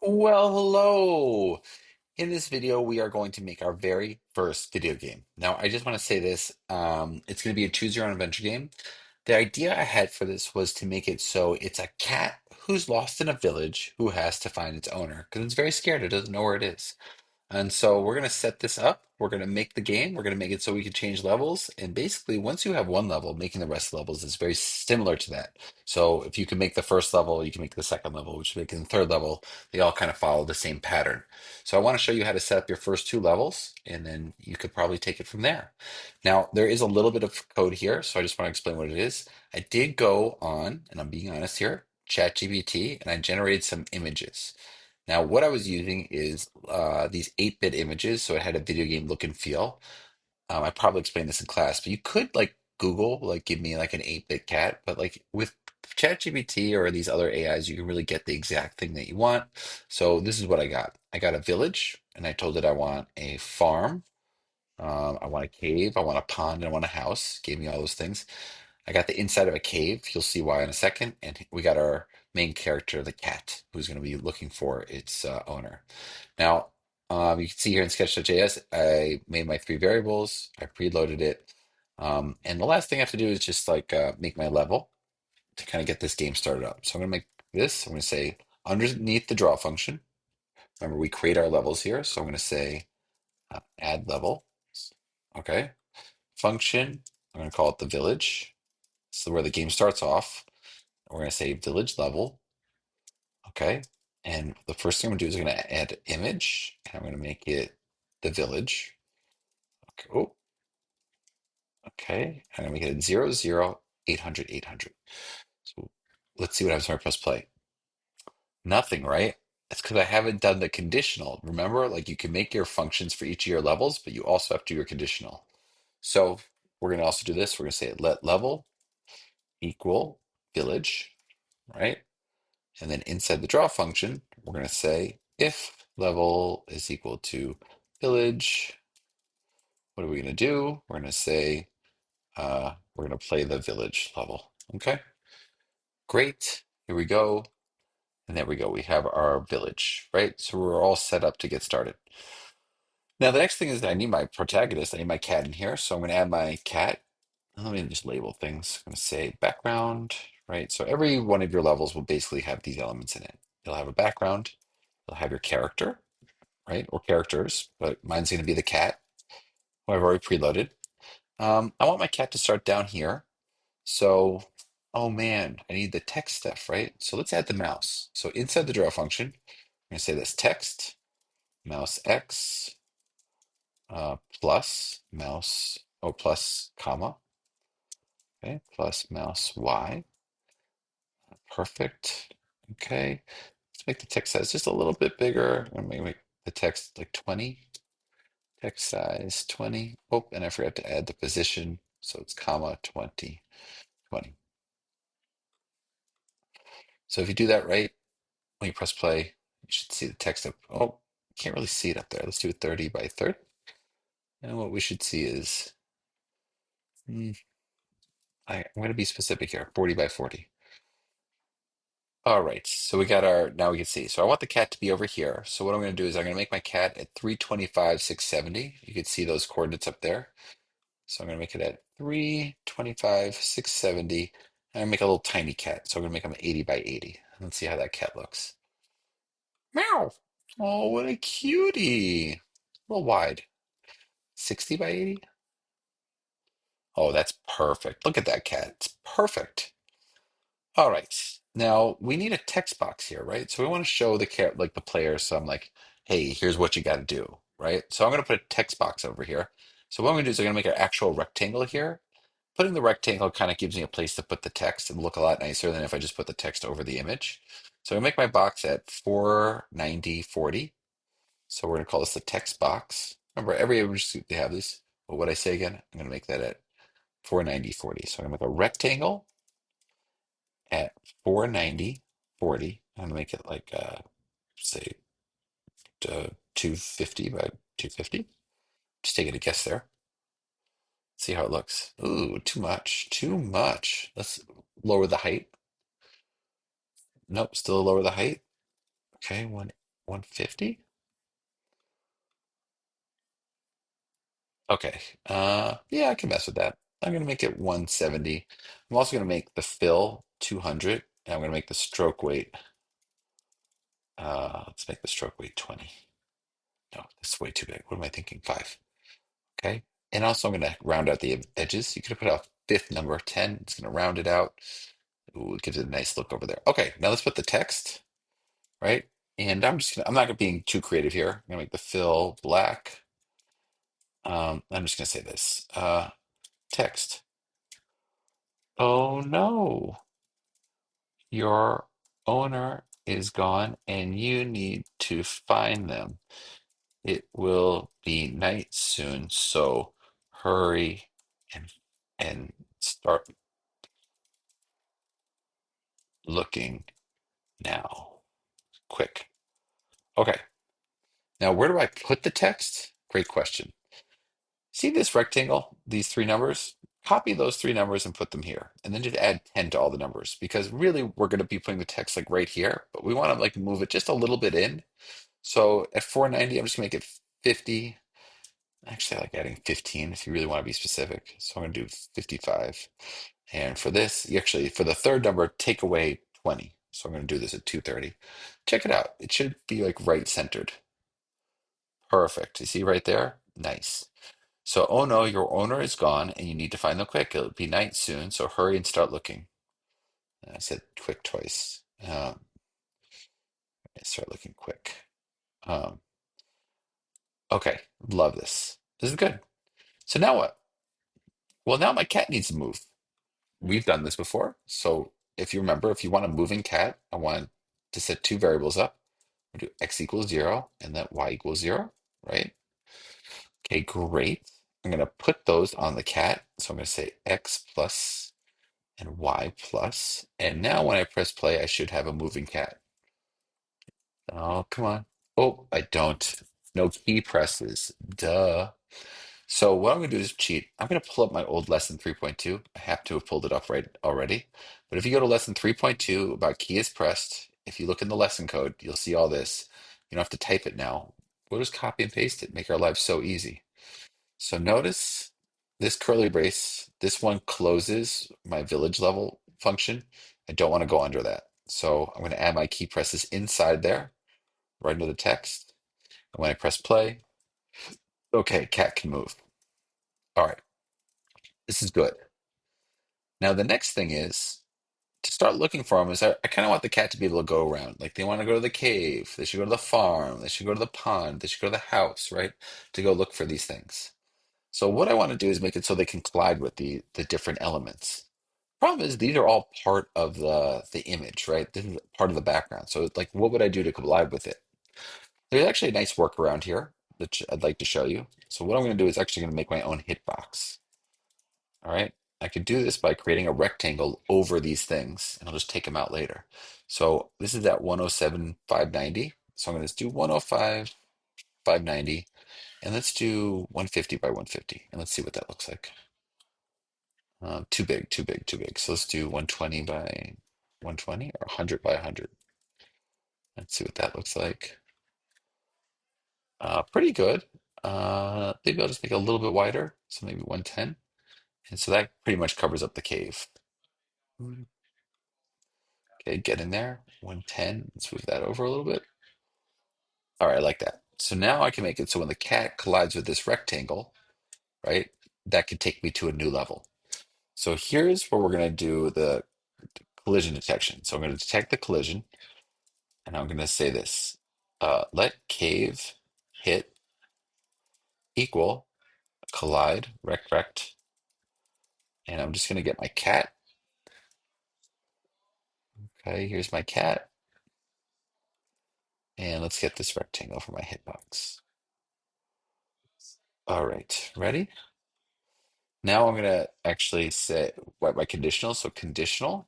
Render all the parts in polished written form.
Well, hello. In this video, we are going to make our very first video game. Now, I just want to say this. It's going to be a choose your own adventure game. The idea I had for this was to make it so it's a cat who's lost in a village who has to find its owner because it's very scared. It doesn't know where it is. And so we're going to set this up. We're going to make the game. We're going to make it so we can change levels. And basically, once you have one level, making the rest of the levels is very similar to that. So if you can make the first level, you can make the second level, which make the third level. They all kind of follow the same pattern. So I want to show you how to set up your first two levels, and then you could probably take it from there. Now, there is a little bit of code here, so I just want to explain what it is. I did go on, and I'm being honest here, ChatGPT, and I generated some images. Now, what I was using is these 8-bit images, so it had a video game look and feel. I probably explained this in class, but you could like Google, like give me like an 8-bit cat, but like with ChatGPT or these other AIs, you can really get the exact thing that you want. So this is what I got. I got a village, and I told it I want a farm, I want a cave, I want a pond, and I want a house. Gave me all those things. I got the inside of a cave. You'll see why in a second. And we got our main character, the cat, who's going to be looking for its owner. Now, you can see here in Sketch.js, I made my three variables. I preloaded it. And the last thing I have to do is just like make my level to kind of get this game started up. So I'm going to make this. I'm going to say underneath the draw function. Remember, we create our levels here. So I'm going to say add level. Okay. Function. I'm going to call it the village. So where the game starts off. We're going to say village level. Okay. And the first thing I'm going to do is I'm going to add image, and I'm going to make it the village. Okay. Oh, okay. I'm going to make it 00, 800, 800. So let's see what happens when I press play. Nothing, right? That's because I haven't done the conditional. Remember, like you can make your functions for each of your levels, but you also have to do your conditional. So we're going to also do this. We're going to say let level equal village, right? And then inside the draw function, we're going to say if level is equal to village, what are we going to do? We're going to say we're going to play the village level. Okay, great. Here we go. And there we go. We have our village, right? So we're all set up to get started. Now, the next thing is that I need my protagonist. I need my cat in here. So I'm going to add my cat. Let me just label things. I'm going to say background, right? So every one of your levels will basically have these elements in it. You'll have a background, you'll have your character, right? Or characters, but mine's going to be the cat, who I've already preloaded. I want my cat to start down here. So, oh man, I need the text stuff, right? So let's add the mouse. So inside the draw function, I'm going to say this text, mouse X, plus mouse, oh, plus comma, okay, plus mouse Y. Perfect. Okay. Let's make the text size just a little bit bigger. I'm going to make the text like 20. Text size 20. Oh, and I forgot to add the position. So it's comma 20, 20. So if you do that right, when you press play, you should see the text up. Oh, can't really see it up there. Let's do 30 by 30. And what we should see is, hmm, I'm going to be specific here, 40 by 40. All right, so we got our, now we can see. So I want the cat to be over here. So what I'm going to do is I'm going to make my cat at 325, 670. You can see those coordinates up there. So I'm going to make it at 325, 670. And I make a little tiny cat. So I'm going to make him 80 by 80. Let's see how that cat looks. Meow. Oh, what a cutie. A little wide. 60 by 80. Oh, that's perfect. Look at that cat. It's perfect. All right. Now we need a text box here, right? So we want to show the cat, like the player, some like, hey, here's what you got to do, right? So I'm going to put a text box over here. So what I'm going to do is I'm going to make an actual rectangle here. Putting the rectangle kind of gives me a place to put the text and look a lot nicer than if I just put the text over the image. So I make my box at 490, 40. So we're going to call this the text box. Remember, every image they have this. But what I say again, I'm going to make that at 490, 40. So I'm going to make a rectangle at 490, 40. I'm going to make it like, say, 250 by 250. Just taking a guess there. See how it looks. Ooh, too much, too much. Let's lower the height. Nope, still lower the height. Okay, one. 150? Okay. Yeah, I can mess with that. I'm gonna make it 170. I'm also gonna make the fill 200, and I'm gonna make the stroke weight. Let's make the stroke weight 20. No, that's way too big. What am I thinking? 5. Okay. And also I'm gonna round out the edges. You could have put a fifth number, 10. It's gonna round it out. Ooh, it gives it a nice look over there. Okay, now let's put the text, right? And I'm not gonna being too creative here. I'm gonna make the fill black. I'm just gonna say this. Text. Oh no, your owner is gone and you need to find them. It will be night soon, so hurry and and start looking now. Quick. Okay. Now where do I put the text? Great question. See this rectangle, these three numbers? Copy those three numbers and put them here. And then just add 10 to all the numbers because really we're going to be putting the text like right here, but we want to like move it just a little bit in. So at 490, I'm just gonna make it 50. Actually, I like adding 15 if you really want to be specific. So I'm gonna do 55. And for this, you actually, for the third number, take away 20. So I'm gonna do this at 230. Check it out. It should be like right centered. Perfect. You see right there? Nice. So, oh no, your owner is gone and you need to find them quick. It'll be night soon, so hurry and start looking. And I said quick twice. Start looking quick. Um, okay, love this. This is good. So now what? Well, now my cat needs to move. We've done this before. So if you remember, if you want a moving cat, I want to set two variables up. We do x equals 0 and then y equals 0, right? Okay, great. I'm going to put those on the cat. So I'm going to say x plus and y plus. And now when I press play, I should have a moving cat. Oh, come on. Oh, I don't. No key presses. Duh. So what I'm going to do is cheat. I'm going to pull up my old lesson 3.2. I have to have pulled it up right already. But if you go to lesson 3.2 about key is pressed, if you look in the lesson code, you'll see all this. You don't have to type it now. We'll just copy and paste it, make our lives so easy. So notice this curly brace, this one closes my village level function. I don't want to go under that. So I'm going to add my key presses inside there, right into the text. And when I press play, okay, cat can move. All right, this is good. Now, the next thing is to start looking for them is I kind of want the cat to be able to go around. Like they want to go to the cave, they should go to the farm, they should go to the pond, they should go to the house, right? To go look for these things. So what I want to do is make it so they can collide with the different elements. Problem is these are all part of the image, right? This is part of the background. So like what would I do to collide with it? There's actually a nice workaround here that I'd like to show you. So what I'm going to do is actually going to make my own hitbox. All right. I could do this by creating a rectangle over these things, and I'll just take them out later. So this is at 107, 590. So I'm going to do 105, 590, and let's do 150 by 150, and let's see what that looks like. Too big, too big, too big. So let's do 120 by 120 or 100 by 100. Let's see what that looks like. Pretty good. Maybe I'll just make it a little bit wider, so maybe 110. And so that pretty much covers up the cave. Okay, get in there. 110. Let's move that over a little bit. All right, I like that. So now I can make it so when the cat collides with this rectangle, right, that could take me to a new level. So here's where we're going to do the collision detection. So I'm going to detect the collision, and I'm going to say this. Let cave hit equal collide rect, and I'm just going to get my cat. Okay, here's my cat. And let's get this rectangle for my hitbox. All right, ready? Now I'm gonna actually say what my conditional. So conditional.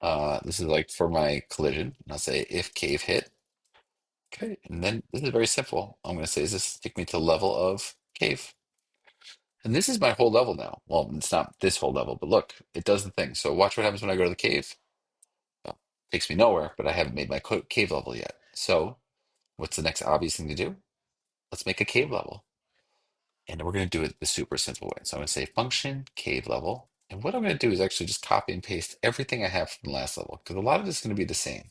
This is like for my collision. And I'll say if cave hit. Okay, and then this is very simple. I'm gonna say, does this take me to level of cave? And this is my whole level now. Well, it's not this whole level, but look, it does the thing. So watch what happens when I go to the cave. Oh, takes me nowhere, but I haven't made my cave level yet. So what's the next obvious thing to do? Let's make a cave level. And we're going to do it the super simple way. So I'm going to say function cave level. And what I'm going to do is actually just copy and paste everything I have from the last level because a lot of this is going to be the same.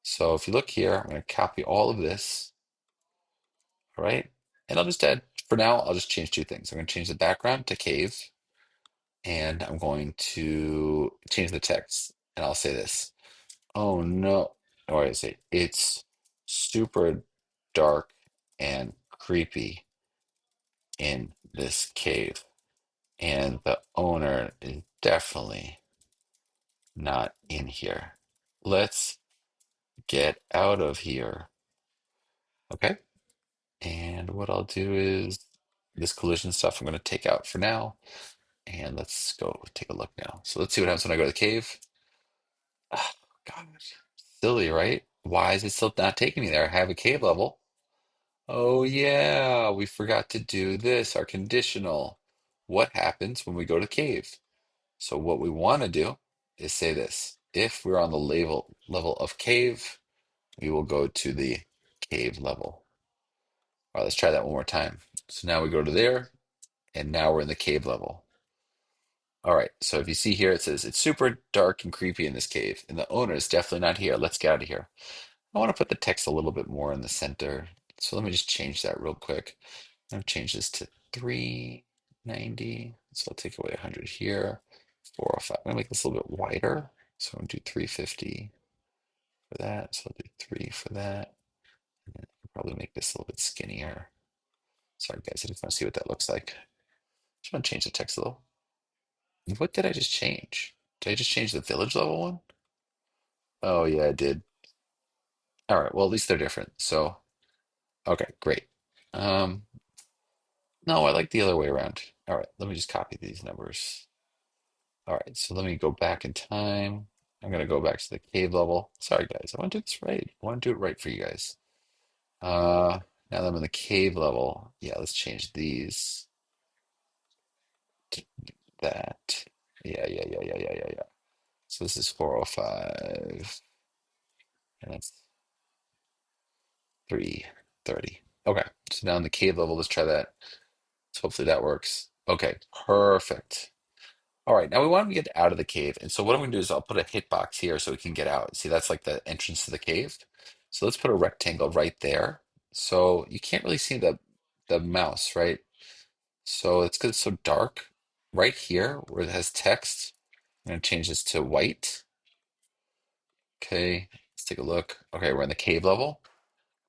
So if you look here, I'm going to copy all of this, all right? And I'll just add, for now, I'll just change two things. I'm going to change the background to cave, and I'm going to change the text. And I'll say this. Oh no. Or I say it's super dark and creepy in this cave. And the owner is definitely not in here. Let's get out of here. Okay. And what I'll do is this collision stuff I'm going to take out for now. And let's go take a look now. So let's see what happens when I go to the cave. Oh, gosh. Silly, right? Why is it still not taking me there? I have a cave level. Oh, yeah. We forgot to do this, our conditional. What happens when we go to cave? So what we want to do is say this. If we're on the level of cave, we will go to the cave level. All right, let's try that one more time. So now we go to there, and now we're in the cave level. All right, so if you see here, it says it's super dark and creepy in this cave, and the owner is definitely not here. Let's get out of here. I want to put the text a little bit more in the center. So let me just change that real quick. I've changed this to 390. So I'll take away 100 here. 405. I'm gonna make this a little bit wider. So I'm gonna do 350 for that. So I'll do 3 for that. And then I'll probably make this a little bit skinnier. Sorry guys, I just want to see what that looks like. Just want to change the text a little. What did I just change? Did I just change the village level one? Oh yeah, I did. All right, well at least they're different. So okay, great. Um, no, I like the other way around. All right, let me just copy these numbers. All right, so let me go back in time. I'm gonna go back to the cave level. Sorry guys, I want to do this right. I want to do it right for you guys. Now that I'm in the cave level, yeah, let's change these to that. Yeah. So this is 405, and that's 330. Okay, so now in the cave level, let's try that. So hopefully that works. Okay, perfect. All right, now we want to get out of the cave. And so what I'm going to do is I'll put a hitbox here so we can get out. See, that's like the entrance to the cave. So let's put a rectangle right there. So you can't really see the mouse, right? So it's because it's so dark. Right here, where it has text, I'm going to change this to white. Okay, let's take a look. Okay, we're in the cave level.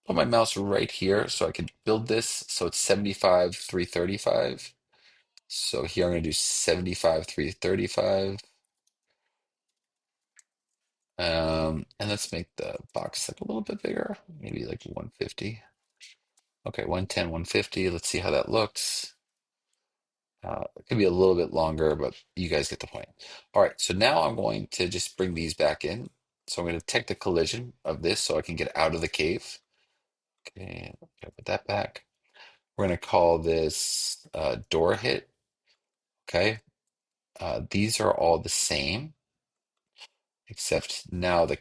Put my mouse right here so I can build this. So it's 75, 335. So here I'm going to do 75, 335. And let's make the box like a little bit bigger, maybe like 150. Okay, 110, 150. Let's see how that looks. It could be a little bit longer, but you guys get the point. All right, so now I'm going to just bring these back in. So I'm going to detect the collision of this so I can get out of the cave. Okay, put that back. We're going to call this door hit. Okay, these are all the same, except now the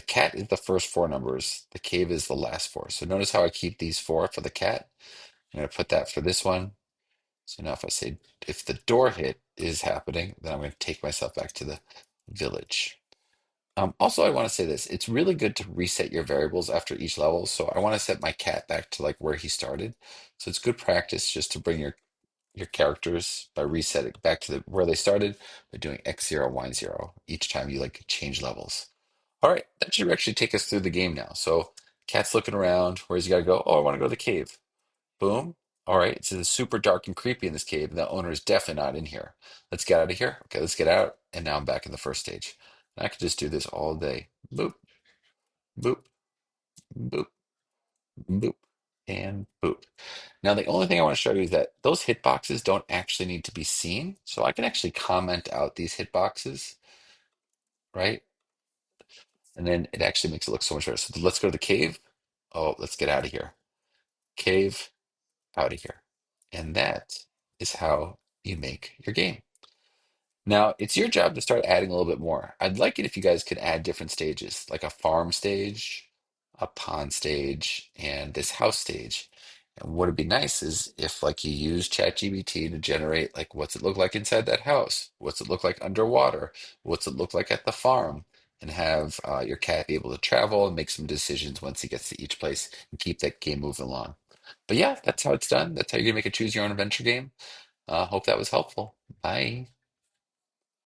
cat is the first four numbers. The cave is the last four. So notice how I keep these four for the cat. I'm going to put that for this one. So now if I say if the door hit is happening, then I'm going to take myself back to the village. Also, I want to say this. It's really good to reset your variables after each level. So I want to set my cat back to like where he started. So it's good practice just to bring your characters by resetting back to where they started by doing X zero, Y zero each time you like change levels. All right, that should actually take us through the game now. So cat's looking around. Where's he got to go? Oh, I want to go to the cave. Boom. All right, so it's super dark and creepy in this cave, and the owner is definitely not in here. Let's get out of here. Okay, let's get out. And now I'm back in the first stage. And I could just do this all day. Boop, boop, boop, boop, and boop. Now, the only thing I want to show you is that those hitboxes don't actually need to be seen. So I can actually comment out these hitboxes, right? And then it actually makes it look so much better. So let's go to the cave. Oh, let's get out of here. Cave, out of here. And that is how you make your game. Now, it's your job to start adding a little bit more. I'd like it if you guys could add different stages, like a farm stage, a pond stage, and this house stage. And what would be nice is if like you use ChatGPT to generate like what's it look like inside that house? What's it look like underwater? What's it look like at the farm? And have your cat be able to travel and make some decisions once he gets to each place and keep that game moving along. But yeah, that's how it's done. That's how you're gonna make a choose your own adventure game. Hope that was helpful. Bye.